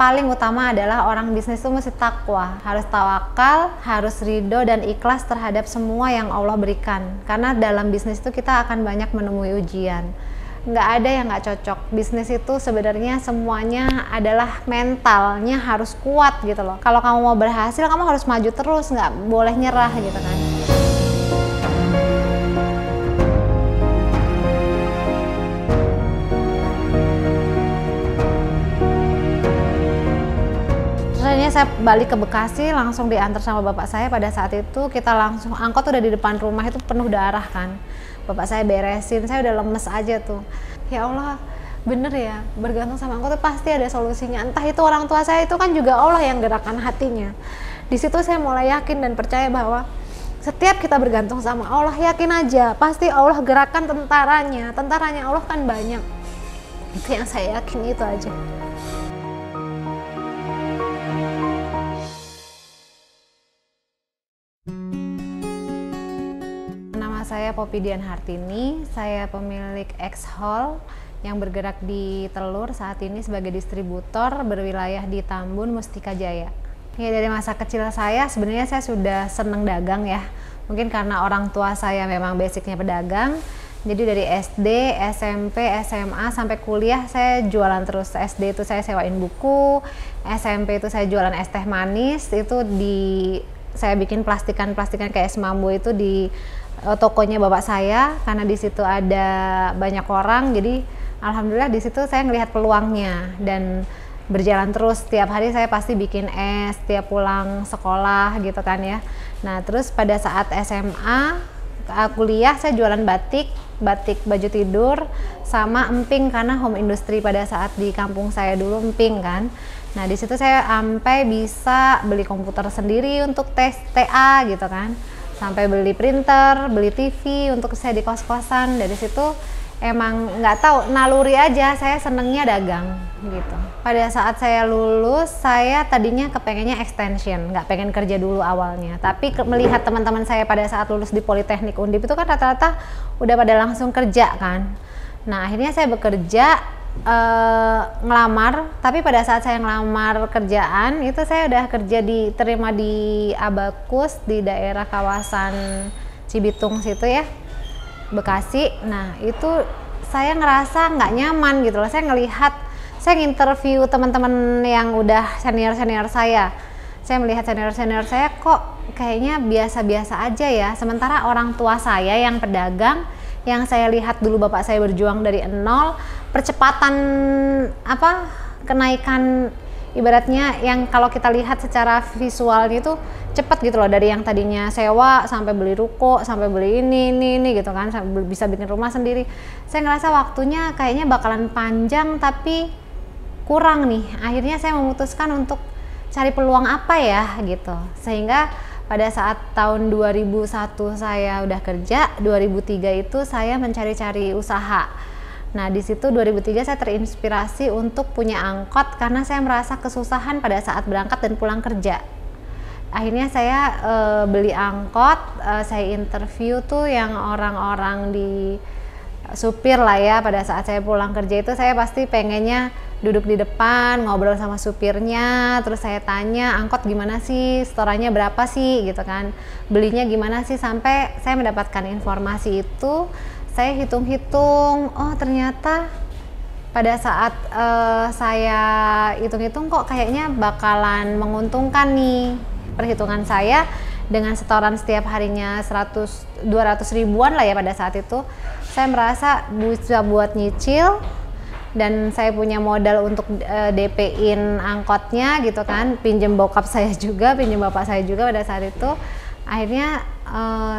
paling utama adalah orang bisnis itu mesti takwa, harus tawakal, harus ridho dan ikhlas terhadap semua yang Allah berikan. Karena dalam bisnis itu kita akan banyak menemui ujian. Nggak ada yang nggak cocok. Bisnis itu sebenarnya semuanya adalah mentalnya harus kuat gitu loh. Kalau kamu mau berhasil, kamu harus maju terus, nggak boleh nyerah gitu kan. Saya balik ke Bekasi, langsung diantar sama bapak saya. Pada saat itu kita langsung, angkot udah di depan rumah itu penuh darah kan. Bapak saya beresin, saya udah lemes aja tuh. Ya Allah, bener ya, bergantung sama angkot itu pasti ada solusinya. Entah itu orang tua saya, itu kan juga Allah yang gerakkan hatinya. Di situ saya mulai yakin dan percaya bahwa setiap kita bergantung sama Allah, yakin aja pasti Allah gerakkan tentaranya. Tentaranya Allah kan banyak. Itu yang saya yakin, itu aja. Saya Poppy Dian Hartini, saya pemilik X Hall yang bergerak di telur saat ini sebagai distributor berwilayah di Tambun, Mustika Jaya. Ya, dari masa kecil saya sebenarnya saya sudah seneng dagang ya. Mungkin karena orang tua saya memang basicnya pedagang. Jadi dari SD, SMP, SMA sampai kuliah saya jualan terus. SD itu saya sewain buku, SMP itu saya jualan es teh manis, itu saya bikin plastikan-plastikan kayak es mambo itu di tokonya bapak saya, karena di situ ada banyak orang. Jadi alhamdulillah di situ saya ngelihat peluangnya dan berjalan terus. Setiap hari saya pasti bikin es tiap pulang sekolah gitu kan ya. Nah terus pada saat SMA kuliah saya jualan batik baju tidur sama emping, karena home industry pada saat di kampung saya dulu emping kan. Nah di situ saya sampai bisa beli komputer sendiri untuk tes TA gitu kan, sampai beli printer, beli TV untuk saya di kos-kosan. Dari situ emang nggak tahu, naluri aja saya senengnya dagang gitu. Pada saat saya lulus, saya tadinya kepengennya extension, nggak pengen kerja dulu awalnya. Tapi melihat teman-teman saya pada saat lulus di Politeknik Undip itu kan rata-rata udah pada langsung kerja kan. Nah akhirnya saya bekerja, ngelamar. Tapi pada saat saya ngelamar kerjaan itu saya udah kerja diterima di Abacus di daerah kawasan Cibitung situ ya, Bekasi. Nah itu saya ngerasa nggak nyaman gitu loh. Saya ngelihat, saya nginterview teman-teman yang udah senior saya melihat senior saya kok kayaknya biasa-biasa aja ya, sementara orang tua saya yang pedagang, yang saya lihat dulu bapak saya berjuang dari nol, percepatan kenaikan ibaratnya yang kalau kita lihat secara visualnya itu cepat gitu loh, dari yang tadinya sewa sampai beli ruko, sampai beli ini gitu kan, sampai bisa bikin rumah sendiri. Saya ngerasa waktunya kayaknya bakalan panjang tapi kurang nih. Akhirnya saya memutuskan untuk cari peluang apa ya gitu, sehingga pada saat tahun 2001 saya udah kerja, 2003 itu saya mencari-cari usaha. Nah di situ 2003 saya terinspirasi untuk punya angkot karena saya merasa kesusahan pada saat berangkat dan pulang kerja. Akhirnya saya beli angkot, saya interview tuh yang orang-orang di supir lah ya. Pada saat saya pulang kerja itu saya pasti pengennya duduk di depan, ngobrol sama supirnya, terus saya tanya angkot gimana sih, setorannya berapa sih gitu kan, belinya gimana sih, sampai saya mendapatkan informasi itu. Saya hitung-hitung, oh ternyata pada saat saya hitung-hitung kok kayaknya bakalan menguntungkan nih perhitungan saya, dengan setoran setiap harinya 100-200 ribuan lah ya pada saat itu. Saya merasa bisa buat nyicil dan saya punya modal untuk DP-in angkotnya gitu kan, pinjem bokap saya juga, pinjem bapak saya juga pada saat itu. Akhirnya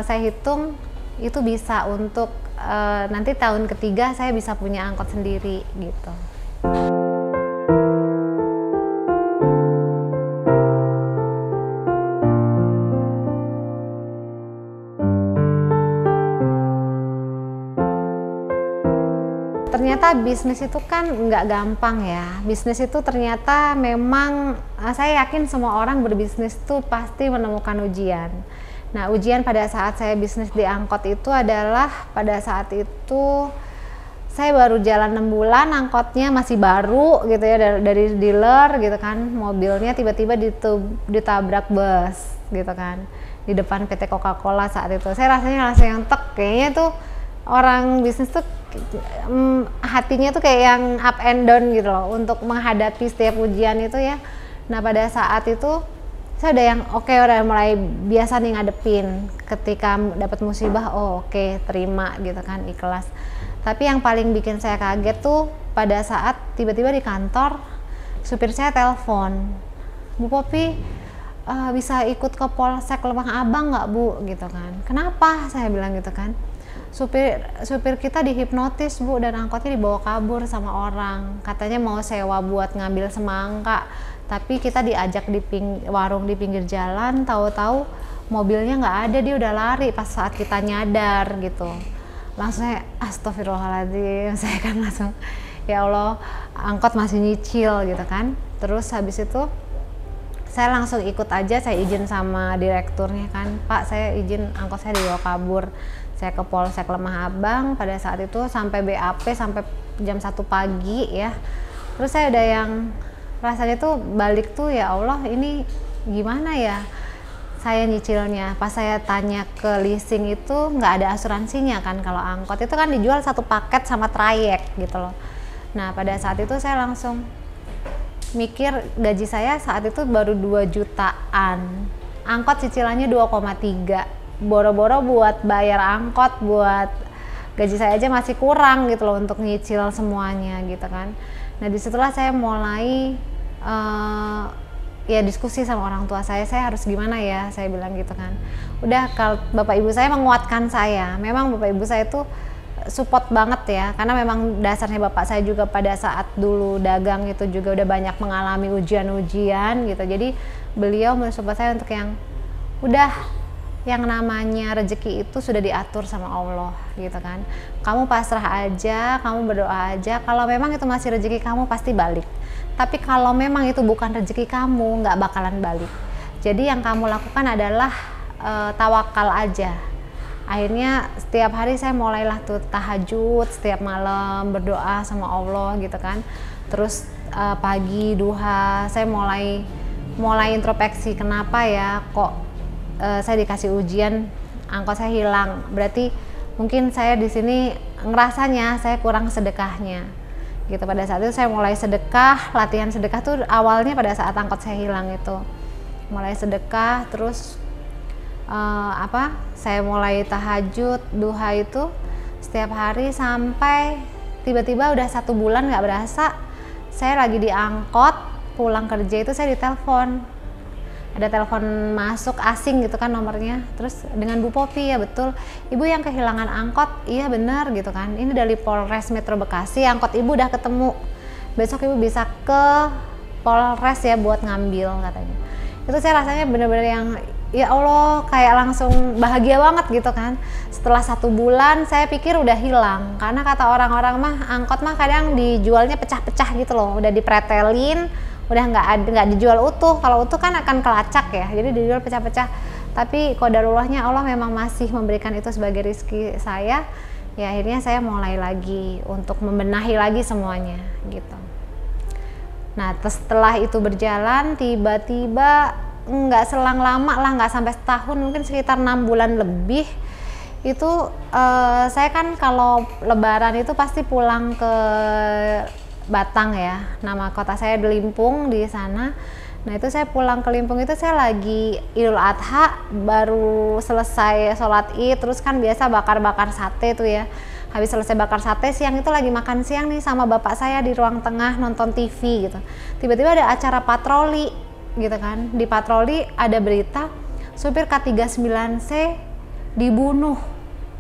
saya hitung itu bisa untuk nanti tahun ketiga saya bisa punya angkot sendiri gitu. Ternyata bisnis itu kan nggak gampang ya. Bisnis itu ternyata memang, saya yakin semua orang berbisnis tuh pasti menemukan ujian. Nah ujian pada saat saya bisnis di angkot itu adalah pada saat itu saya baru jalan 6 bulan, angkotnya masih baru gitu ya, dari dealer gitu kan, mobilnya tiba-tiba ditabrak bus gitu kan, di depan PT Coca-Cola saat itu. Saya rasanya yang tek, kayaknya tuh orang bisnis tuh hatinya tuh kayak yang up and down gitu loh, untuk menghadapi setiap ujian itu ya. Nah pada saat itu, saya udah yang oke, udah mulai biasa nih ngadepin, ketika dapat musibah, oke, terima gitu kan, ikhlas. Tapi yang paling bikin saya kaget tuh pada saat tiba-tiba di kantor supir saya telepon, Bu Popi bisa ikut ke Polsek Lembah Abang nggak Bu gitu kan. Kenapa, saya bilang gitu kan, supir kita dihipnotis Bu, dan angkotnya dibawa kabur sama orang, katanya mau sewa buat ngambil semangka, tapi kita diajak di warung di pinggir jalan, tahu-tahu mobilnya nggak ada, dia udah lari pas saat kita nyadar gitu. Langsung saya astagfirullahaladzim, saya kan langsung ya Allah, angkot masih nyicil gitu kan. Terus habis itu saya langsung ikut aja, saya izin sama direkturnya kan, Pak saya izin angkot saya dibawa kabur. Saya ke Polsek Lembah Abang pada saat itu sampai BAP sampai jam 1 pagi ya. Terus saya udah yang rasanya tuh balik tuh, ya Allah ini gimana ya saya nyicilnya. Pas saya tanya ke leasing itu nggak ada asuransinya kan, kalau angkot itu kan dijual satu paket sama trayek gitu loh. Nah pada saat itu saya langsung mikir, gaji saya saat itu baru 2 jutaan, angkot cicilannya 2,3, boro-boro buat bayar angkot, buat gaji saya aja masih kurang gitu loh untuk nyicil semuanya gitu kan. Nah disitulah saya mulai ya diskusi sama orang tua saya harus gimana ya, saya bilang gitu kan. Udah, kalau bapak ibu saya menguatkan saya, memang bapak ibu saya tuh support banget ya, karena memang dasarnya bapak saya juga pada saat dulu dagang itu juga udah banyak mengalami ujian-ujian gitu, jadi beliau mensupport saya untuk yang udah, yang namanya rezeki itu sudah diatur sama Allah gitu kan, kamu pasrah aja, kamu berdoa aja, kalau memang itu masih rezeki kamu pasti balik. Tapi kalau memang itu bukan rezeki kamu, nggak bakalan balik. Jadi yang kamu lakukan adalah tawakal aja. Akhirnya setiap hari saya mulailah tuh tahajud, setiap malam berdoa sama Allah gitu kan. Terus pagi duha saya mulai introspeksi, kenapa ya kok saya dikasih ujian, angkot saya hilang. Berarti mungkin saya di sini ngerasanya saya kurang sedekahnya. Gitu, pada saat itu saya mulai sedekah, latihan sedekah tuh awalnya pada saat angkot saya hilang itu, mulai sedekah, terus saya mulai tahajud, duha itu setiap hari sampai tiba-tiba udah 1 bulan nggak berasa, saya lagi di angkot pulang kerja itu saya ditelepon, ada telepon masuk asing gitu kan nomornya, terus dengan Bu Popi, ya betul ibu yang kehilangan angkot, iya benar gitu kan, ini dari Polres Metro Bekasi, angkot ibu udah ketemu, besok ibu bisa ke Polres ya buat ngambil katanya. Itu saya rasanya bener-bener yang ya Allah, kayak langsung bahagia banget gitu kan. Setelah 1 bulan saya pikir udah hilang, karena kata orang-orang mah angkot mah kadang dijualnya pecah-pecah gitu loh, udah dipretelin, udah nggak dijual utuh. Kalau utuh kan akan kelacak ya, jadi dijual pecah-pecah. Tapi qadarullahnya Allah memang masih memberikan itu sebagai rezeki saya. Ya akhirnya saya mulai lagi untuk membenahi lagi semuanya gitu. Nah setelah itu berjalan, tiba-tiba nggak selang lama lah, nggak sampai setahun, mungkin sekitar 6 bulan lebih itu saya kan kalau lebaran itu pasti pulang ke Batang ya, nama kota saya Limpung di sana. Nah itu saya pulang ke Limpung itu saya lagi Idul Adha, baru selesai sholat Id, terus kan biasa bakar-bakar sate tuh ya. Habis selesai bakar sate, siang itu lagi makan siang nih sama bapak saya di ruang tengah nonton TV gitu. Tiba-tiba ada acara patroli gitu kan, di patroli ada berita supir K39C dibunuh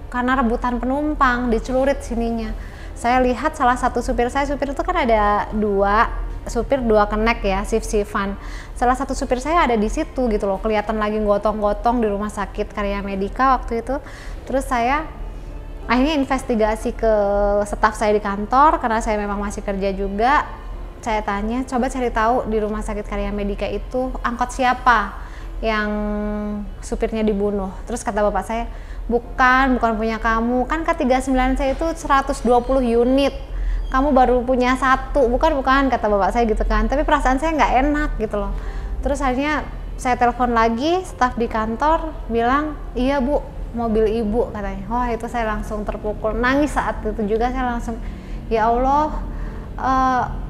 karena rebutan penumpang, dicelurit sininya. Saya lihat salah satu supir itu kan ada 2 supir, 2 kenek ya, shift-shiftan. Salah satu supir saya ada di situ gitu loh, kelihatan lagi gotong-gotong di rumah sakit Karya Medika waktu itu. Terus saya akhirnya investigasi ke staf saya di kantor, karena saya memang masih kerja juga. Saya tanya, coba cari tahu di rumah sakit Karya Medika itu angkot siapa yang supirnya dibunuh. Terus kata bapak saya, bukan punya kamu, kan K39 saya itu 120 unit, kamu baru punya 1, bukan, kata bapak saya gitu kan. Tapi perasaan saya nggak enak gitu loh. Terus akhirnya saya telepon lagi, staf di kantor bilang, iya bu, mobil ibu, katanya. Wah, itu saya langsung terpukul, nangis saat itu juga. Saya langsung, ya Allah,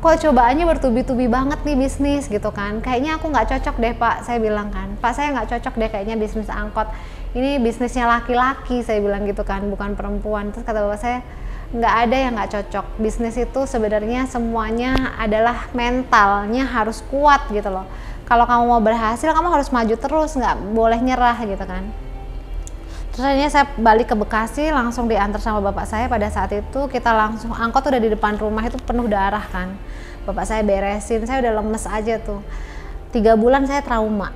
kok cobaannya bertubi-tubi banget nih bisnis gitu kan. Kayaknya aku nggak cocok deh pak, saya bilang kan. Pak, saya nggak cocok deh kayaknya bisnis angkot. Ini bisnisnya laki-laki, saya bilang gitu kan, bukan perempuan. Terus kata bapak saya, nggak ada yang nggak cocok. Bisnis itu sebenarnya semuanya adalah mentalnya harus kuat gitu loh. Kalau kamu mau berhasil, kamu harus maju terus, nggak boleh nyerah gitu kan. Terus akhirnya saya balik ke Bekasi, langsung diantar sama bapak saya. Pada saat itu kita langsung, angkot udah di depan rumah itu penuh darah kan. Bapak saya beresin, saya udah lemes aja tuh. 3 bulan saya trauma.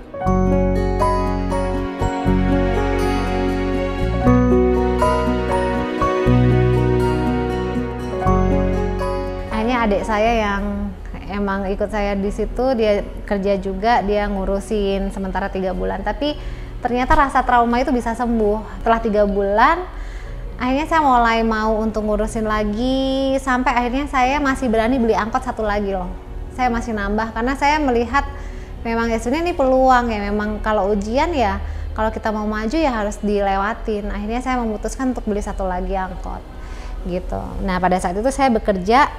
Akhirnya adik saya yang emang ikut saya di situ, dia kerja juga, dia ngurusin sementara 3 bulan. Tapi ternyata rasa trauma itu bisa sembuh. Setelah 3 bulan, akhirnya saya mulai mau untuk ngurusin lagi, sampai akhirnya saya masih berani beli angkot 1 lagi loh. Saya masih nambah, karena saya melihat memang ya sebenarnya ini peluang ya, memang kalau ujian ya, kalau kita mau maju ya harus dilewatin. Akhirnya saya memutuskan untuk beli 1 lagi angkot gitu. Nah pada saat itu saya bekerja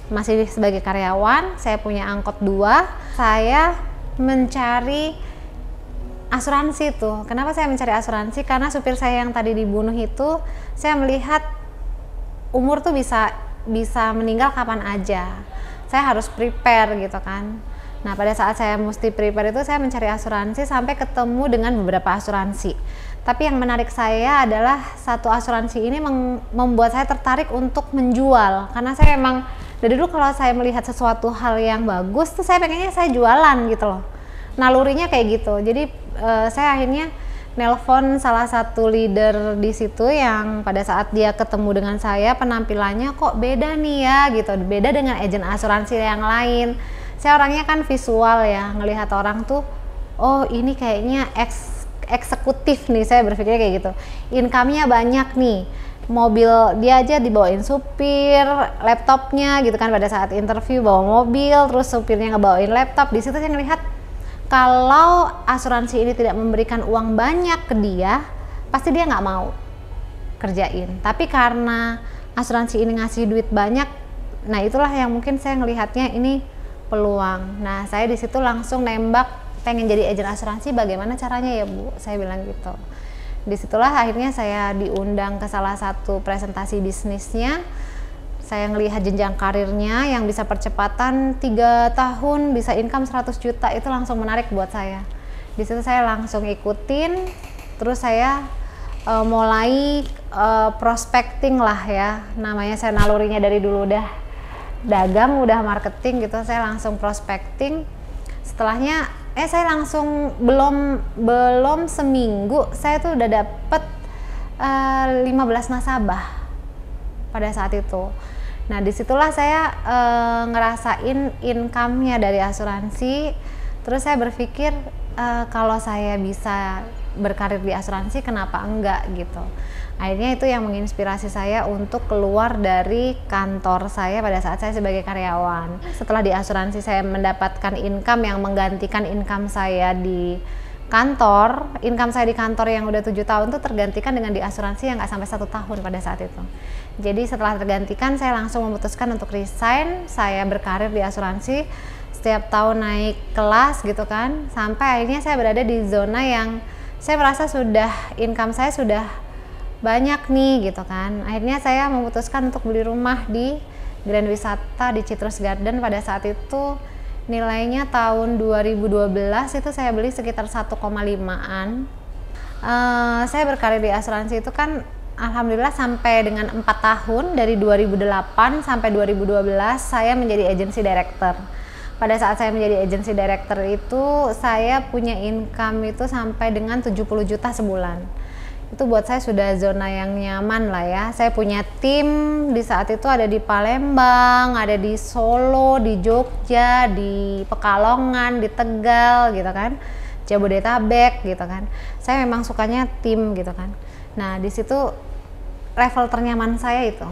masih sebagai karyawan, saya punya angkot 2, saya mencari asuransi tuh. Kenapa saya mencari asuransi? Karena supir saya yang tadi dibunuh itu, saya melihat umur tuh bisa meninggal kapan aja. Saya harus prepare gitu kan. Nah pada saat saya mesti prepare itu, saya mencari asuransi sampai ketemu dengan beberapa asuransi. Tapi yang menarik saya adalah satu asuransi ini membuat saya tertarik untuk menjual. Karena saya emang dari dulu kalau saya melihat sesuatu hal yang bagus tuh saya pengennya saya jualan gitu loh. Nalurinya kayak gitu. Jadi saya akhirnya nelpon salah satu leader di situ yang pada saat dia ketemu dengan saya, penampilannya kok beda nih ya gitu, beda dengan agen asuransi yang lain. Saya orangnya kan visual ya, ngelihat orang tuh, oh ini kayaknya eksekutif nih, saya berpikirnya kayak gitu. Income-nya banyak nih, mobil dia aja dibawain supir, laptopnya gitu kan, pada saat interview bawa mobil, terus supirnya ngebawain laptop. Di situ saya ngelihat kalau asuransi ini tidak memberikan uang banyak ke dia, pasti dia nggak mau kerjain. Tapi karena asuransi ini ngasih duit banyak, nah itulah yang mungkin saya ngelihatnya ini peluang. Nah saya di situ langsung nembak, pengen jadi agen asuransi, bagaimana caranya ya Bu? Saya bilang gitu. Disitulah akhirnya saya diundang ke salah satu presentasi bisnisnya. Saya ngelihat jenjang karirnya yang bisa percepatan 3 tahun bisa income 100 juta, itu langsung menarik buat saya. Di situ saya langsung ikutin, terus saya mulai prospecting lah ya, namanya. Saya nalurinya dari dulu udah dagang, udah marketing gitu, saya langsung prospecting. Setelahnya saya langsung belum seminggu saya tuh udah dapet 15 nasabah pada saat itu. Nah disitulah saya ngerasain income-nya dari asuransi. Terus saya berpikir kalau saya bisa berkarir di asuransi, kenapa enggak gitu. Akhirnya itu yang menginspirasi saya untuk keluar dari kantor saya pada saat saya sebagai karyawan. Setelah di asuransi saya mendapatkan income yang menggantikan income saya di kantor. Income saya di kantor yang udah 7 tahun tuh tergantikan dengan di asuransi yang nggak sampai 1 tahun pada saat itu. Jadi setelah tergantikan, saya langsung memutuskan untuk resign. Saya berkarir di asuransi, setiap tahun naik kelas gitu kan, sampai akhirnya saya berada di zona yang saya merasa sudah income saya sudah banyak nih gitu kan. Akhirnya saya memutuskan untuk beli rumah di Grand Wisata di Citrus Garden. Pada saat itu nilainya tahun 2012 itu saya beli sekitar 1,5-an. Saya berkarir di asuransi itu kan alhamdulillah sampai dengan 4 tahun, dari 2008 sampai 2012 saya menjadi agency director. Pada saat saya menjadi agency director itu saya punya income itu sampai dengan 70 juta sebulan. Itu buat saya sudah zona yang nyaman lah ya. Saya punya tim di saat itu ada di Palembang, ada di Solo, di Jogja, di Pekalongan, di Tegal gitu kan. Jabodetabek gitu kan. Saya memang sukanya tim gitu kan. Nah di situ level ternyaman saya itu.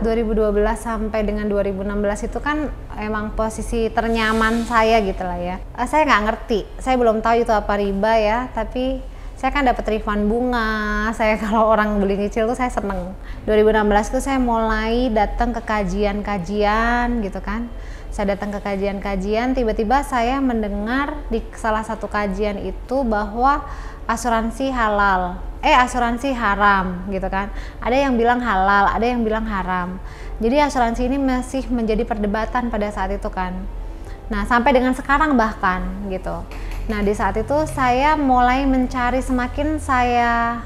...2012 sampai dengan 2016 itu kan emang posisi ternyaman saya gitu lah ya. Saya nggak ngerti, saya belum tahu itu apa riba ya, tapi saya kan dapat refund bunga. Saya kalau orang beli nyicil tuh saya seneng. 2016 itu saya mulai datang ke kajian-kajian gitu kan. Saya datang ke kajian-kajian, tiba-tiba saya mendengar di salah satu kajian itu bahwa asuransi halal, asuransi haram gitu kan. Ada yang bilang halal, ada yang bilang haram. Jadi asuransi ini masih menjadi perdebatan pada saat itu kan. Nah sampai dengan sekarang bahkan gitu. Nah di saat itu saya mulai mencari, semakin saya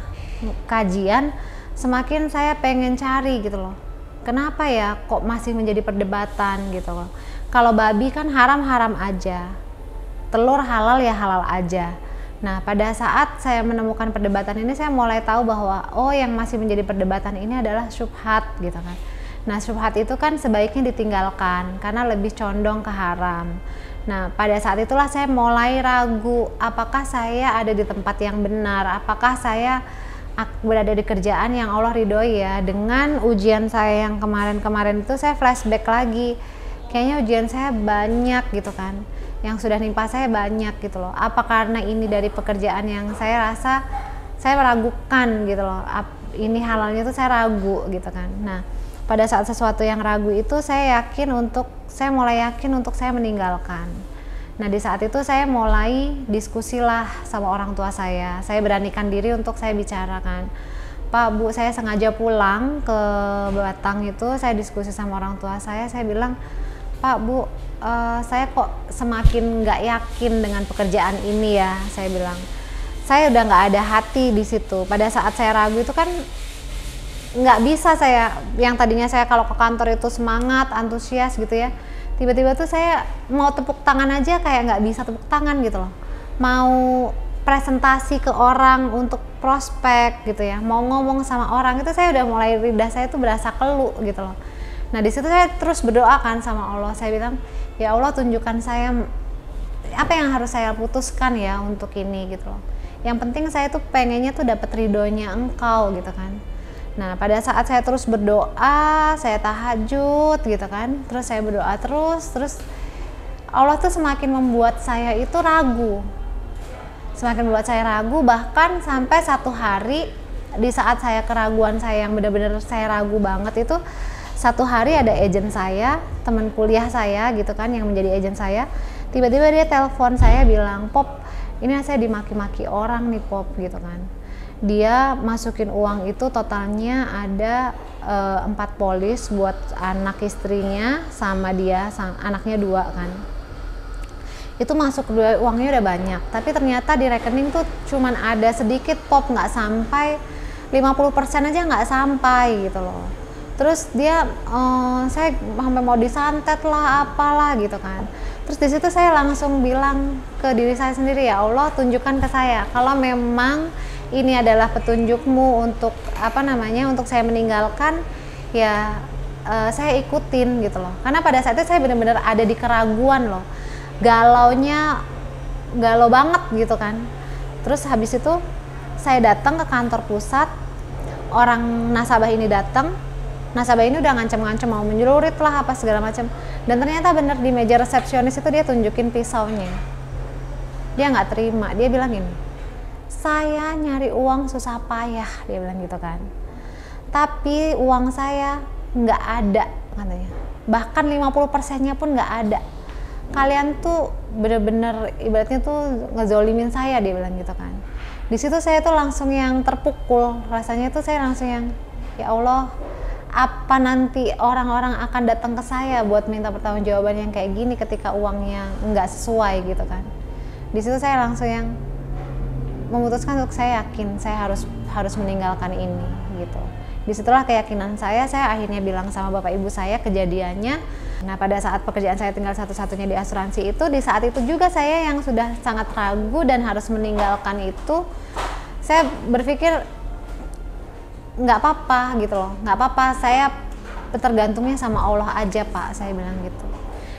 kajian, semakin saya pengen cari gitu loh. Kenapa ya kok masih menjadi perdebatan gitu loh. Kalau babi kan haram-haram aja, telur halal ya halal aja. Nah pada saat saya menemukan perdebatan ini, saya mulai tahu bahwa oh yang masih menjadi perdebatan ini adalah syubhat gitu kan. Nah syubhat itu kan sebaiknya ditinggalkan karena lebih condong ke haram. Nah pada saat itulah saya mulai ragu, apakah saya ada di tempat yang benar, apakah saya berada di kerjaan yang Allah ridhoi ya. Dengan ujian saya yang kemarin-kemarin itu saya flashback lagi, kayaknya ujian saya banyak gitu kan, yang sudah nimpa saya banyak gitu loh. Apa karena ini dari pekerjaan yang saya rasa saya meragukan gitu loh, ini halalnya tuh saya ragu gitu kan. Nah pada saat sesuatu yang ragu itu saya mulai yakin untuk saya meninggalkan. Nah di saat itu saya mulai diskusilah sama orang tua saya beranikan diri untuk saya bicarakan, Pak Bu saya sengaja pulang ke Batang itu, saya diskusi sama orang tua saya bilang, Pak Bu, saya kok semakin nggak yakin dengan pekerjaan ini ya. Saya bilang, saya udah nggak ada hati di situ. Pada saat saya ragu itu kan nggak bisa saya, yang tadinya saya kalau ke kantor itu semangat, antusias gitu ya. Tiba-tiba tuh saya mau tepuk tangan aja kayak nggak bisa tepuk tangan gitu loh. Mau presentasi ke orang untuk prospek gitu ya, mau ngomong sama orang itu saya udah mulai, lidah saya tuh berasa keluh gitu loh. Nah di situ saya terus berdoa kan sama Allah. Saya bilang, ya Allah tunjukkan saya apa yang harus saya putuskan ya untuk ini gitu loh. Yang penting saya tuh pengennya tuh dapat ridhonya Engkau gitu kan. Nah pada saat saya terus berdoa, saya tahajud gitu kan, terus saya berdoa terus Allah tuh semakin membuat saya itu ragu, semakin membuat saya ragu. Bahkan sampai satu hari di saat saya keraguan saya yang benar-benar saya ragu banget itu, satu hari ada agen saya, teman kuliah saya gitu kan, yang menjadi agen saya, tiba-tiba dia telepon saya bilang, Pop ini saya dimaki-maki orang nih Pop gitu kan. Dia masukin uang itu totalnya ada 4 polis buat anak istrinya sama dia, anaknya 2 kan. Itu masuk uangnya udah banyak, tapi ternyata di rekening tuh cuman ada sedikit Pop, nggak sampai 50% aja nggak sampai gitu loh. Terus dia saya sampai mau disantet lah apalah gitu kan. Terus di situ saya langsung bilang ke diri saya sendiri, ya Allah tunjukkan ke saya kalau memang ini adalah petunjukmu untuk untuk saya meninggalkan ya, saya ikutin gitu loh. Karena pada saat itu saya benar-benar ada di keraguan loh, galau banget gitu kan. Terus habis itu saya datang ke kantor pusat, orang nasabah ini datang. Nasabah ini udah ngancam-ngancam mau menjelurit lah apa segala macam, dan ternyata bener di meja resepsionis itu dia tunjukin pisaunya. Dia nggak terima, dia bilang gini, saya nyari uang susah payah, dia bilang gitu kan, tapi uang saya nggak ada katanya, bahkan 50%-nya pun nggak ada. Kalian tuh bener-bener ibaratnya tuh ngezolimin saya, dia bilang gitu kan. Di situ saya tuh langsung yang terpukul, rasanya tuh saya langsung yang, ya Allah, apa nanti orang-orang akan datang ke saya buat minta pertanggungjawaban yang kayak gini ketika uangnya nggak sesuai gitu kan. Di situ saya langsung yang memutuskan untuk saya yakin saya harus meninggalkan ini gitu. Disitulah keyakinan saya akhirnya bilang sama bapak ibu saya kejadiannya. Nah pada saat pekerjaan saya tinggal satu-satunya di asuransi itu, di saat itu juga saya yang sudah sangat ragu dan harus meninggalkan itu, saya berpikir nggak apa-apa gitu loh, nggak apa-apa, saya tergantungnya sama Allah aja Pak, saya bilang gitu.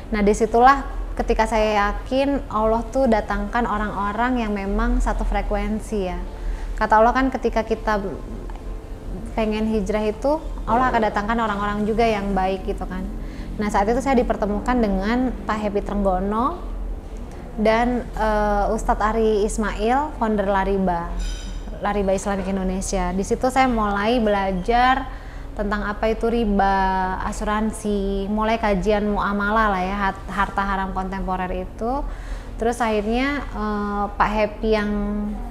Nah disitulah ketika saya yakin Allah tuh datangkan orang-orang yang memang satu frekuensi ya. Kata Allah kan ketika kita pengen hijrah itu Allah akan datangkan orang-orang juga yang baik gitu kan. Nah saat itu saya dipertemukan dengan Pak Happy Trenggono dan Ustadz Ari Ismail, founder Lariba Islamic Indonesia. Di situ saya mulai belajar tentang apa itu riba, asuransi, mulai kajian muamalah lah ya, harta haram kontemporer itu. Terus akhirnya Pak Happy yang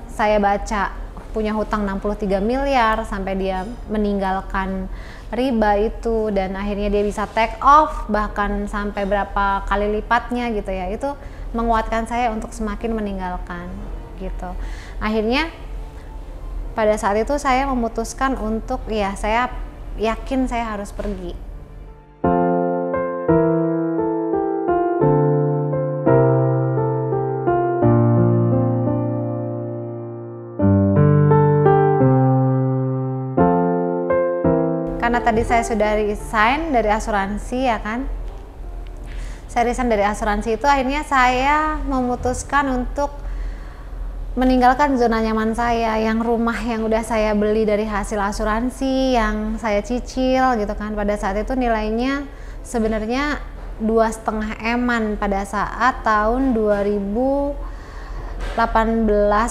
saya baca punya hutang 63 miliar sampai dia meninggalkan riba itu, dan akhirnya dia bisa take off bahkan sampai berapa kali lipatnya gitu ya. Itu menguatkan saya untuk semakin meninggalkan gitu. Akhirnya pada saat itu saya memutuskan untuk ya saya yakin saya harus pergi. Karena tadi saya sudah resign dari asuransi ya kan. Saya resign dari asuransi itu, akhirnya saya memutuskan untuk meninggalkan zona nyaman saya, yang rumah yang udah saya beli dari hasil asuransi yang saya cicil gitu kan. Pada saat itu nilainya sebenarnya 2,5 M-an pada saat tahun 2018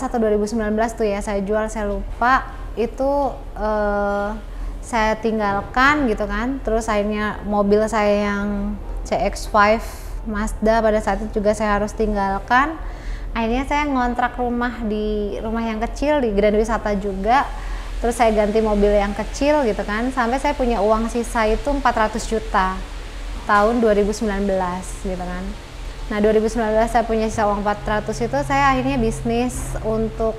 atau 2019 tuh ya, saya jual, saya lupa. Itu saya tinggalkan gitu kan. Terus akhirnya mobil saya yang CX-5 Mazda pada saat itu juga saya harus tinggalkan. Akhirnya saya ngontrak rumah di rumah yang kecil di Grand Wisata juga. Terus saya ganti mobil yang kecil gitu kan, sampai saya punya uang sisa itu 400 juta tahun 2019 gitu kan. Nah 2019 saya punya sisa uang 400 itu, saya akhirnya bisnis untuk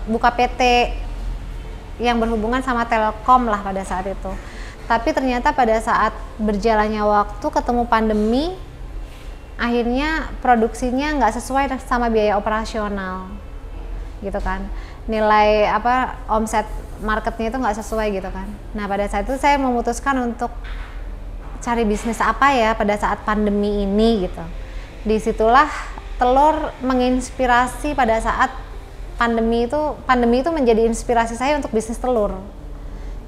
buka PT yang berhubungan sama Telkom lah pada saat itu. Tapi ternyata pada saat berjalannya waktu ketemu pandemi, akhirnya produksinya nggak sesuai sama biaya operasional gitu kan, nilai omset marketnya itu nggak sesuai gitu kan. Nah pada saat itu saya memutuskan untuk cari bisnis apa ya pada saat pandemi ini gitu. Disitulah telur menginspirasi. Pada saat pandemi itu menjadi inspirasi saya untuk bisnis telur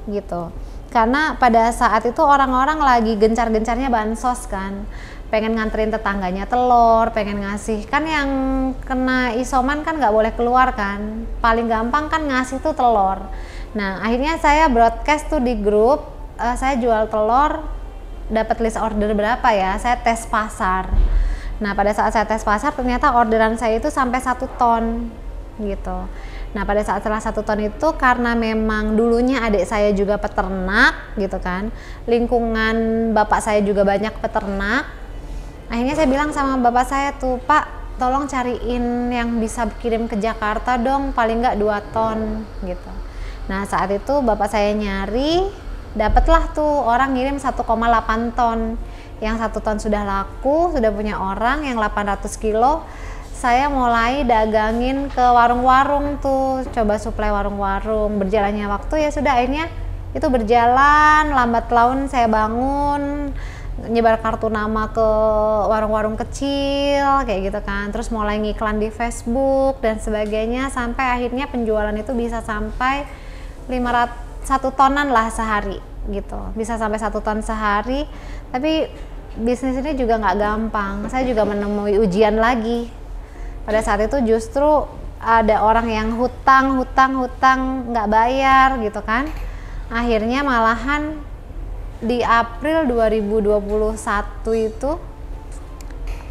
gitu, karena pada saat itu orang-orang lagi gencar-gencarnya bansos kan, pengen nganterin tetangganya telur, pengen ngasih, kan yang kena isoman kan nggak boleh keluar kan, paling gampang kan ngasih tuh telur. Nah akhirnya saya broadcast tuh di grup, saya jual telur, dapat list order berapa ya, saya tes pasar. Nah pada saat saya tes pasar ternyata orderan saya itu sampai 1 ton gitu. Nah pada saat setelah 1 ton itu, karena memang dulunya adik saya juga peternak gitu kan, lingkungan bapak saya juga banyak peternak. Akhirnya saya bilang sama bapak saya tuh, Pak tolong cariin yang bisa kirim ke Jakarta dong, paling nggak 2 ton gitu. Nah saat itu bapak saya nyari, dapatlah tuh orang ngirim 1,8 ton. Yang 1 ton sudah laku, sudah punya orang yang 800 kilo. Saya mulai dagangin ke warung-warung tuh, coba suplai warung-warung. Berjalannya waktu ya sudah, akhirnya itu berjalan, lambat laun saya bangun, nyebar kartu nama ke warung-warung kecil kayak gitu kan, terus mulai ngiklan di Facebook dan sebagainya, sampai akhirnya penjualan itu bisa sampai 1 tonan lah sehari gitu, bisa sampai 1 ton sehari. Tapi bisnis ini juga nggak gampang, saya juga menemui ujian lagi. Pada saat itu justru ada orang yang hutang nggak bayar gitu kan. Akhirnya malahan di April 2021 itu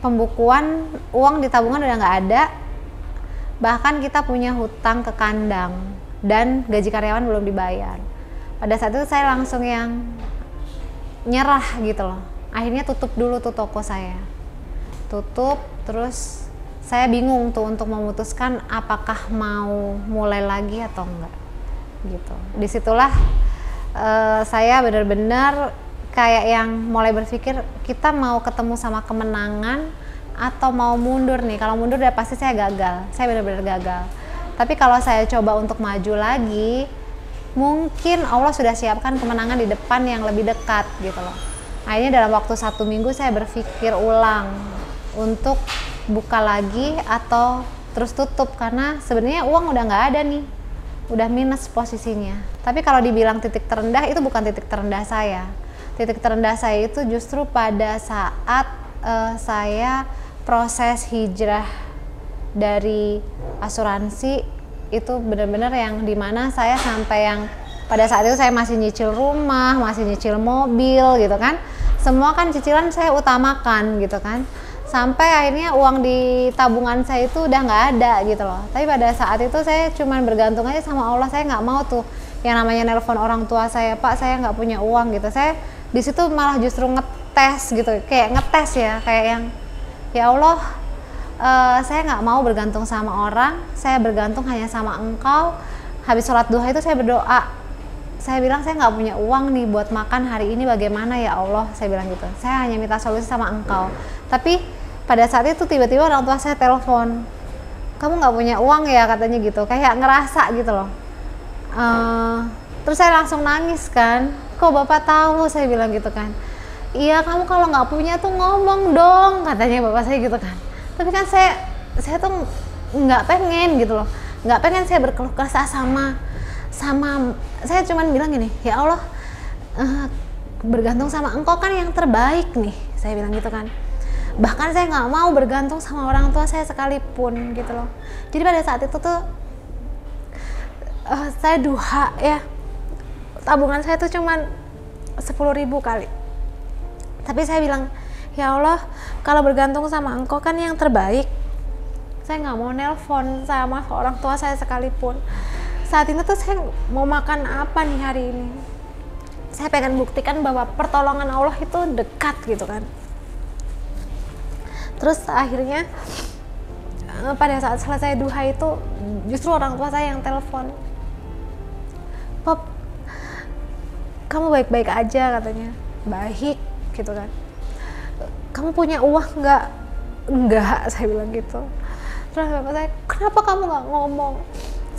pembukuan uang di tabungan udah nggak ada, bahkan kita punya hutang ke kandang dan gaji karyawan belum dibayar. Pada saat itu saya langsung yang nyerah gitu loh. Akhirnya tutup dulu tuh toko saya, tutup. Terus saya bingung tuh untuk memutuskan apakah mau mulai lagi atau enggak gitu. Disitulah saya benar-benar kayak yang mulai berpikir, kita mau ketemu sama kemenangan atau mau mundur nih. Kalau mundur udah pasti saya gagal, saya benar-benar gagal. Tapi kalau saya coba untuk maju lagi, mungkin Allah sudah siapkan kemenangan di depan yang lebih dekat gitu loh. Akhirnya dalam waktu 1 minggu saya berpikir ulang untuk buka lagi atau terus tutup, karena sebenarnya uang udah nggak ada nih, udah minus posisinya. Tapi kalau dibilang titik terendah, itu bukan titik terendah saya. Titik terendah saya itu justru pada saat saya proses hijrah dari asuransi. Itu benar-benar yang dimana saya sampai yang pada saat itu saya masih nyicil rumah, masih nyicil mobil gitu kan, semua kan cicilan saya utamakan gitu kan, sampai akhirnya uang di tabungan saya itu udah nggak ada gitu loh. Tapi pada saat itu saya cuman bergantung aja sama Allah. Saya nggak mau tuh yang namanya nelpon orang tua saya, Pak saya nggak punya uang gitu. Saya di situ malah justru ngetes gitu, kayak ngetes ya, kayak yang ya Allah, saya nggak mau bergantung sama orang, saya bergantung hanya sama Engkau. Habis sholat duha itu saya berdoa, saya bilang saya nggak punya uang nih buat makan hari ini, bagaimana ya Allah, saya bilang gitu. Saya hanya minta solusi sama Engkau. Tapi pada saat itu tiba-tiba orang tua saya telepon, kamu nggak punya uang ya katanya gitu, kayak ngerasa gitu loh. Terus saya langsung nangis kan, kok bapak tahu, saya bilang gitu kan. Iya kamu kalau nggak punya tuh ngomong dong, katanya bapak saya gitu kan. Tapi kan saya tuh nggak pengen gitu loh, nggak pengen saya berkeluh kesah sama saya cuman bilang gini, ya Allah, bergantung sama Engkau kan yang terbaik nih, saya bilang gitu kan. Bahkan saya nggak mau bergantung sama orang tua saya sekalipun gitu loh. Jadi pada saat itu tuh saya duha ya, tabungan saya tuh cuman 10.000 kali. Tapi saya bilang, ya Allah, kalau bergantung sama Engkau kan yang terbaik. Saya nggak mau nelpon sama orang tua saya sekalipun. Saat ini tuh saya mau makan apa nih hari ini. Saya pengen buktikan bahwa pertolongan Allah itu dekat gitu kan. Terus akhirnya pada saat selesai duha itu justru orang tua saya yang telepon. Pop, kamu baik-baik aja katanya. Baik gitu kan. Kamu punya uang nggak? Enggak, saya bilang gitu. Terus bapak saya, kenapa kamu nggak ngomong?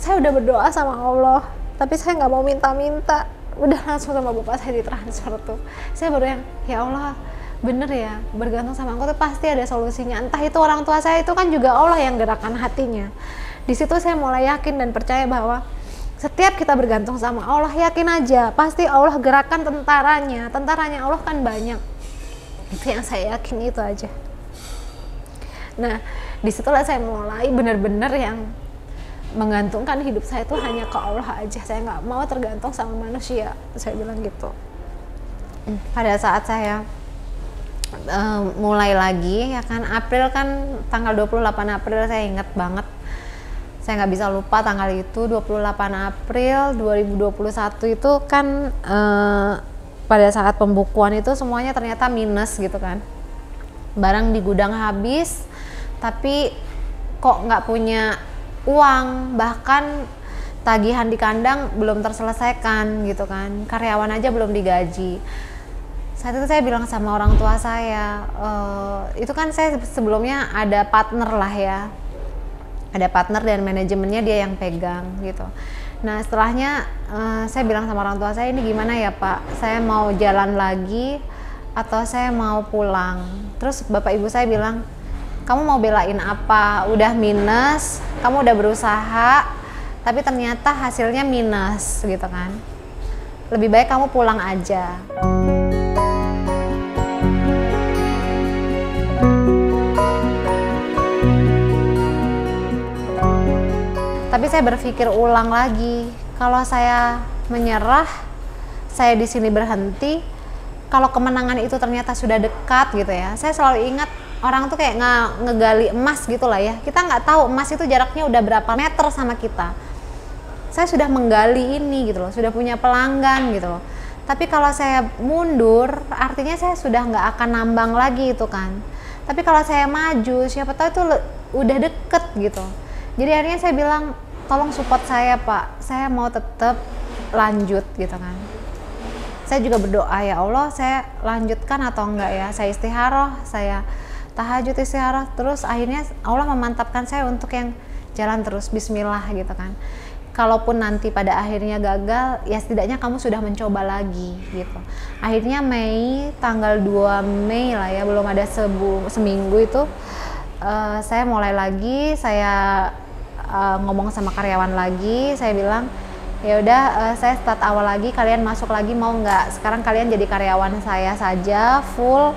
Saya udah berdoa sama Allah, tapi saya nggak mau minta-minta. Udah langsung sama bapak saya ditransfer tuh. Saya baru yang, ya Allah, bener ya, bergantung sama Engkau tuh pasti ada solusinya. Entah itu orang tua saya itu kan juga Allah yang gerakkan hatinya. Di situ saya mulai yakin dan percaya bahwa setiap kita bergantung sama Allah, yakin aja pasti Allah gerakkan tentaranya. Tentaranya Allah kan banyak. Itu yang saya yakin, itu aja. Nah, disitulah saya mulai benar-benar yang menggantungkan hidup saya itu hanya ke Allah aja. Saya nggak mau tergantung sama manusia, saya bilang gitu. Pada saat saya mulai lagi ya kan, April kan tanggal 28 April saya ingat banget, saya nggak bisa lupa tanggal itu. 28 April 2021 itu kan pada saat pembukuan itu semuanya ternyata minus gitu kan, barang di gudang habis tapi kok nggak punya uang, bahkan tagihan di kandang belum terselesaikan gitu kan, karyawan aja belum digaji. Saat itu saya bilang sama orang tua saya, itu kan saya sebelumnya ada partner lah ya, ada partner dan manajemennya dia yang pegang gitu. Nah setelahnya saya bilang sama orang tua saya, ini gimana ya Pak, saya mau jalan lagi atau saya mau pulang. Terus bapak ibu saya bilang, kamu mau belain apa, udah minus, kamu udah berusaha tapi ternyata hasilnya minus gitu kan, lebih baik kamu pulang aja. Tapi saya berpikir ulang lagi, kalau saya menyerah, saya di sini berhenti, kalau kemenangan itu ternyata sudah dekat gitu ya. Saya selalu ingat orang tuh kayak ngegali emas gitu lah ya. Kita nggak tahu emas itu jaraknya udah berapa meter sama kita. Saya sudah menggali ini gitu loh, sudah punya pelanggan gitu loh. Tapi kalau saya mundur, artinya saya sudah nggak akan nambang lagi itu kan. Tapi kalau saya maju, siapa tahu itu udah deket gitu. Jadi akhirnya saya bilang, tolong support saya Pak, saya mau tetap lanjut gitu kan. Saya juga berdoa, ya Allah saya lanjutkan atau enggak ya. Saya istikharah, saya tahajud istikharah, terus akhirnya Allah memantapkan saya untuk yang jalan terus, bismillah gitu kan. Kalaupun nanti pada akhirnya gagal, ya setidaknya kamu sudah mencoba lagi gitu. Akhirnya tanggal 2 Mei lah ya, belum ada seminggu itu, saya mulai lagi, saya ngomong sama karyawan lagi, saya bilang, ya udah, saya start awal lagi, kalian masuk lagi mau nggak? Sekarang kalian jadi karyawan saya saja full.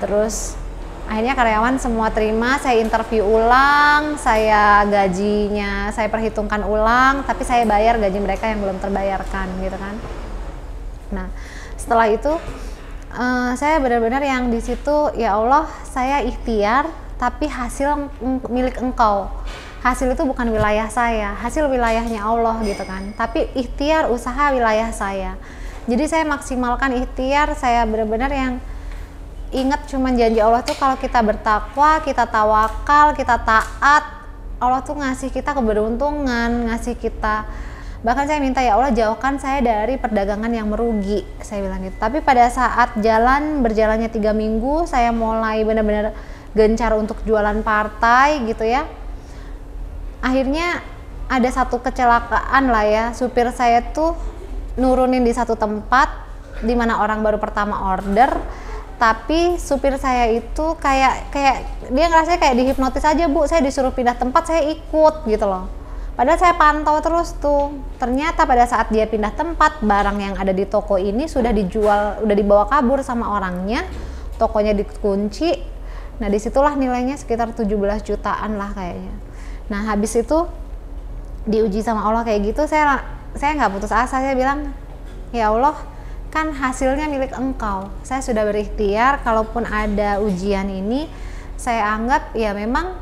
Terus akhirnya karyawan semua terima, saya interview ulang, saya gajinya saya perhitungkan ulang, tapi saya bayar gaji mereka yang belum terbayarkan gitu kan. Nah setelah itu saya benar-benar yang di situ, ya Allah, saya ikhtiar tapi hasil milik Engkau. Hasil itu bukan wilayah saya, hasil wilayahnya Allah gitu kan. Tapi ikhtiar usaha wilayah saya. Jadi saya maksimalkan ikhtiar, saya benar-benar yang ingat cuman janji Allah tuh kalau kita bertakwa, kita tawakal, kita taat, Allah tuh ngasih kita keberuntungan, ngasih kita. Bahkan saya minta, ya Allah jauhkan saya dari perdagangan yang merugi, saya bilang gitu. Tapi pada saat berjalannya 3 minggu, saya mulai benar-benar gencar untuk jualan partai gitu ya. Akhirnya ada satu kecelakaan lah ya, supir saya tuh nurunin di satu tempat di mana orang baru pertama order, tapi supir saya itu kayak dia ngerasa kayak dihipnotis aja, Bu, saya disuruh pindah tempat saya ikut gitu loh. Padahal saya pantau terus tuh, ternyata pada saat dia pindah tempat, barang yang ada di toko ini sudah dijual, udah dibawa kabur sama orangnya, tokonya dikunci. Nah disitulah nilainya sekitar 17 jutaan lah kayaknya. Nah habis itu diuji sama Allah kayak gitu, saya nggak putus asa, saya bilang, ya Allah kan hasilnya milik Engkau, saya sudah berikhtiar, kalaupun ada ujian ini saya anggap ya memang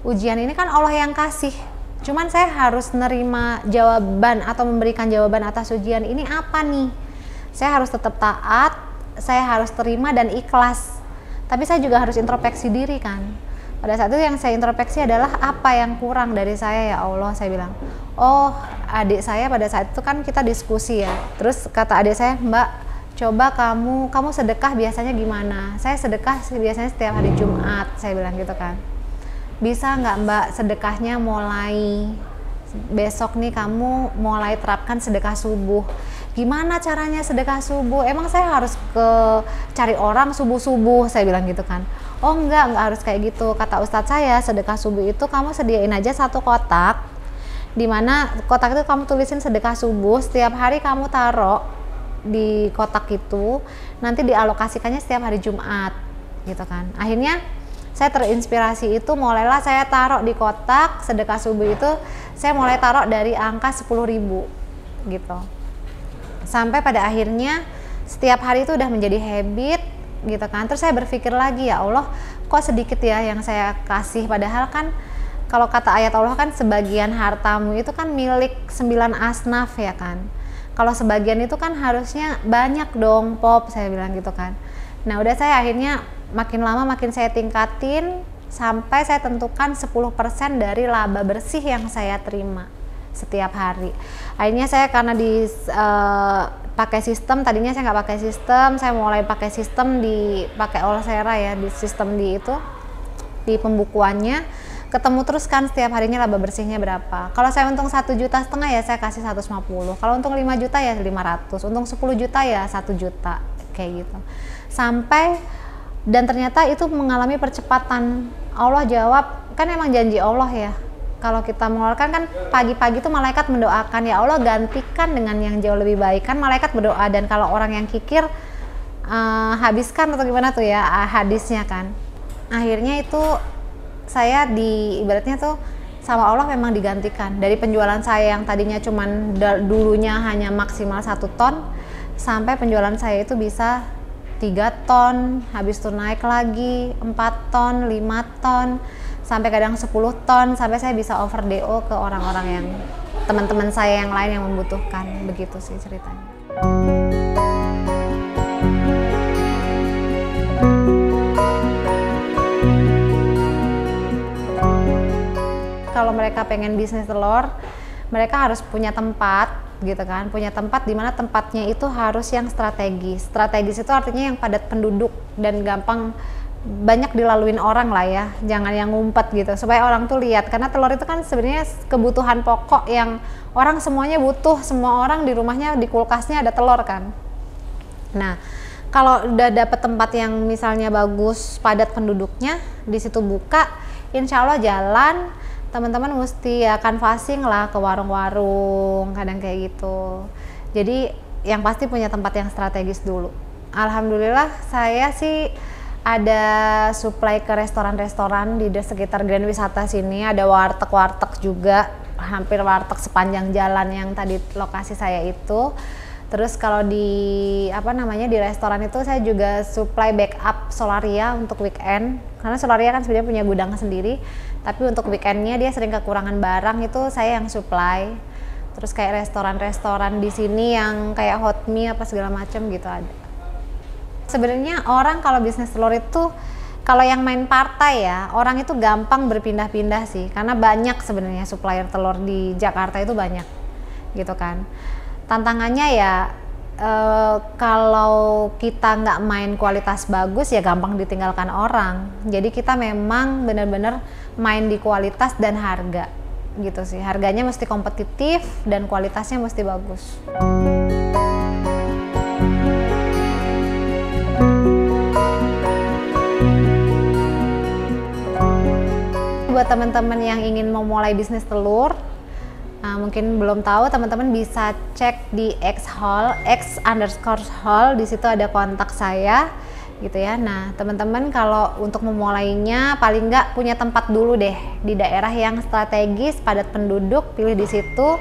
ujian ini kan Allah yang kasih, cuman saya harus nerima jawaban atau memberikan jawaban atas ujian ini apa nih. Saya harus tetap taat, saya harus terima dan ikhlas, tapi saya juga harus introspeksi diri kan. Pada saat itu yang saya introspeksi adalah apa yang kurang dari saya, ya Allah, saya bilang. Oh, adik saya pada saat itu kan kita diskusi ya. Terus kata adik saya, Mbak, coba kamu sedekah biasanya gimana? Saya sedekah biasanya setiap hari Jumat, saya bilang gitu kan. Bisa nggak Mbak sedekahnya mulai besok nih kamu mulai terapkan sedekah subuh? Gimana caranya sedekah subuh? Emang saya harus cari orang subuh-subuh, saya bilang gitu kan. Oh enggak harus kayak gitu, kata ustadz saya. Sedekah subuh itu kamu sediain aja satu kotak, dimana kotak itu kamu tulisin sedekah subuh, setiap hari kamu taruh di kotak itu, nanti dialokasikannya setiap hari Jumat gitu kan. Akhirnya saya terinspirasi itu, mulailah saya taruh di kotak sedekah subuh itu, saya mulai taruh dari angka 10.000 gitu, sampai pada akhirnya setiap hari itu udah menjadi habit gitu kan. Terus saya berpikir lagi, ya Allah kok sedikit ya yang saya kasih, padahal kan kalau kata ayat Allah kan sebagian hartamu itu kan milik 9 asnaf ya kan. Kalau sebagian itu kan harusnya banyak dong Pop, saya bilang gitu kan. Nah udah, saya akhirnya makin lama makin saya tingkatin sampai saya tentukan 10% dari laba bersih yang saya terima setiap hari. Akhirnya saya karena pakai sistem, tadinya saya nggak pakai sistem, saya mulai pakai sistem pakai Olsera ya, di sistem di pembukuannya ketemu terus kan setiap harinya laba bersihnya berapa. Kalau saya untung 1,5 juta ya saya kasih 150, kalau untung 5 juta ya 500, untung 10 juta ya 1 juta, kayak gitu. Sampai, dan ternyata itu mengalami percepatan. Allah jawab, kan emang janji Allah ya, kalau kita mengeluarkan kan pagi-pagi tuh malaikat mendoakan, ya Allah gantikan dengan yang jauh lebih baik, kan malaikat berdoa. Dan kalau orang yang kikir habiskan atau gimana tuh ya hadisnya kan. Akhirnya itu saya ibaratnya tuh sama Allah memang digantikan. Dari penjualan saya yang tadinya cuman dulunya hanya maksimal 1 ton, sampai penjualan saya itu bisa 3 ton, habis itu naik lagi 4 ton, 5 ton, sampai kadang 10 ton, sampai saya bisa over DO ke orang-orang yang teman-teman saya yang lain yang membutuhkan. Begitu sih ceritanya. Kalau mereka pengen bisnis telur, mereka harus punya tempat gitu kan, punya tempat di mana tempatnya itu harus yang strategis. Strategis itu artinya yang padat penduduk dan gampang banyak dilaluin orang lah ya, jangan yang ngumpet gitu, supaya orang tuh lihat, karena telur itu kan sebenarnya kebutuhan pokok yang orang semuanya butuh, semua orang di rumahnya, di kulkasnya ada telur kan. Nah, kalau udah dapet tempat yang misalnya bagus, padat penduduknya, di situ buka, insya Allah jalan. Teman-teman mesti ya canvassing lah ke warung-warung, kadang kayak gitu. Jadi yang pasti punya tempat yang strategis dulu. Alhamdulillah saya sih ada supply ke restoran-restoran di sekitar Grand Wisata sini, ada warteg-warteg juga, hampir warteg sepanjang jalan yang tadi lokasi saya itu. Terus kalau di di restoran itu saya juga supply backup Solaria untuk weekend, karena Solaria kan sebenarnya punya gudang sendiri, tapi untuk weekendnya dia sering kekurangan barang, itu saya yang supply. Terus kayak restoran-restoran di sini yang kayak Hotmi apa segala macam gitu ada. Sebenarnya orang kalau bisnis telur itu, kalau yang main partai ya, orang itu gampang berpindah-pindah sih, karena banyak sebenarnya supplier telur di Jakarta itu banyak, gitu kan. Tantangannya ya kalau kita nggak main kualitas bagus ya gampang ditinggalkan orang. Jadi kita memang benar-benar main di kualitas dan harga, gitu sih. Harganya mesti kompetitif dan kualitasnya mesti bagus. Buat teman-teman yang ingin memulai bisnis telur, mungkin belum tahu, teman-teman bisa cek di X_Hall, X_Hall, di situ ada kontak saya gitu ya. Nah, teman-teman kalau untuk memulainya paling nggak punya tempat dulu deh di daerah yang strategis, padat penduduk, pilih di situ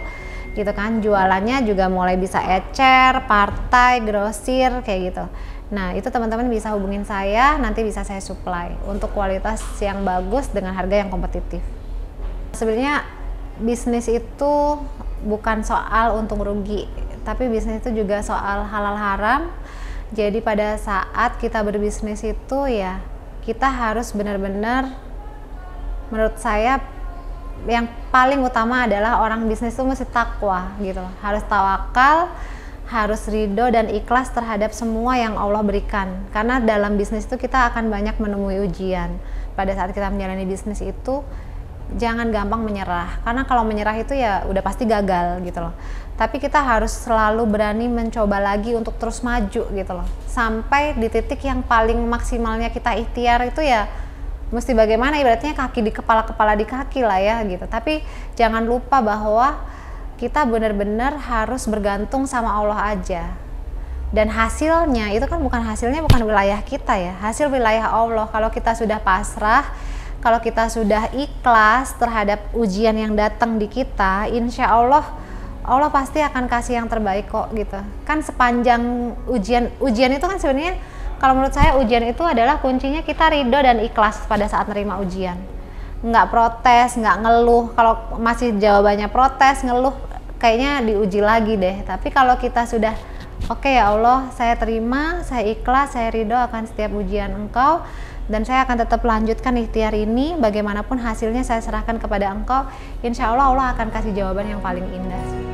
gitu kan. Jualannya juga mulai bisa ecer, partai, grosir kayak gitu. Nah, itu teman-teman bisa hubungin saya, nanti bisa saya supply untuk kualitas yang bagus dengan harga yang kompetitif. Sebenarnya bisnis itu bukan soal untung rugi, tapi bisnis itu juga soal halal haram. Jadi pada saat kita berbisnis itu ya kita harus benar-benar, menurut saya yang paling utama adalah orang bisnis itu mesti takwa gitu loh. Harus tawakal, harus ridho dan ikhlas terhadap semua yang Allah berikan, karena dalam bisnis itu kita akan banyak menemui ujian. Pada saat kita menjalani bisnis itu jangan gampang menyerah, karena kalau menyerah itu ya udah pasti gagal gitu loh. Tapi kita harus selalu berani mencoba lagi untuk terus maju gitu loh, sampai di titik yang paling maksimalnya kita ikhtiar itu ya mesti bagaimana, ibaratnya kaki di kepala, kepala di kaki lah ya gitu. Tapi jangan lupa bahwa kita benar-benar harus bergantung sama Allah aja. Dan hasilnya itu kan bukan wilayah kita ya, hasil wilayah Allah. Kalau kita sudah pasrah, kalau kita sudah ikhlas terhadap ujian yang datang di kita, insya Allah pasti akan kasih yang terbaik kok gitu. Kan sepanjang ujian itu kan sebenarnya kalau menurut saya ujian itu adalah kuncinya kita ridho dan ikhlas pada saat nerima ujian. Nggak protes, nggak ngeluh. Kalau masih jawabannya protes, ngeluh, kayaknya diuji lagi deh. Tapi kalau kita sudah oke, ya Allah, saya terima, saya ikhlas, saya ridho akan setiap ujian Engkau, dan saya akan tetap lanjutkan ikhtiar ini, bagaimanapun hasilnya saya serahkan kepada Engkau, insya Allah Allah akan kasih jawaban yang paling indah.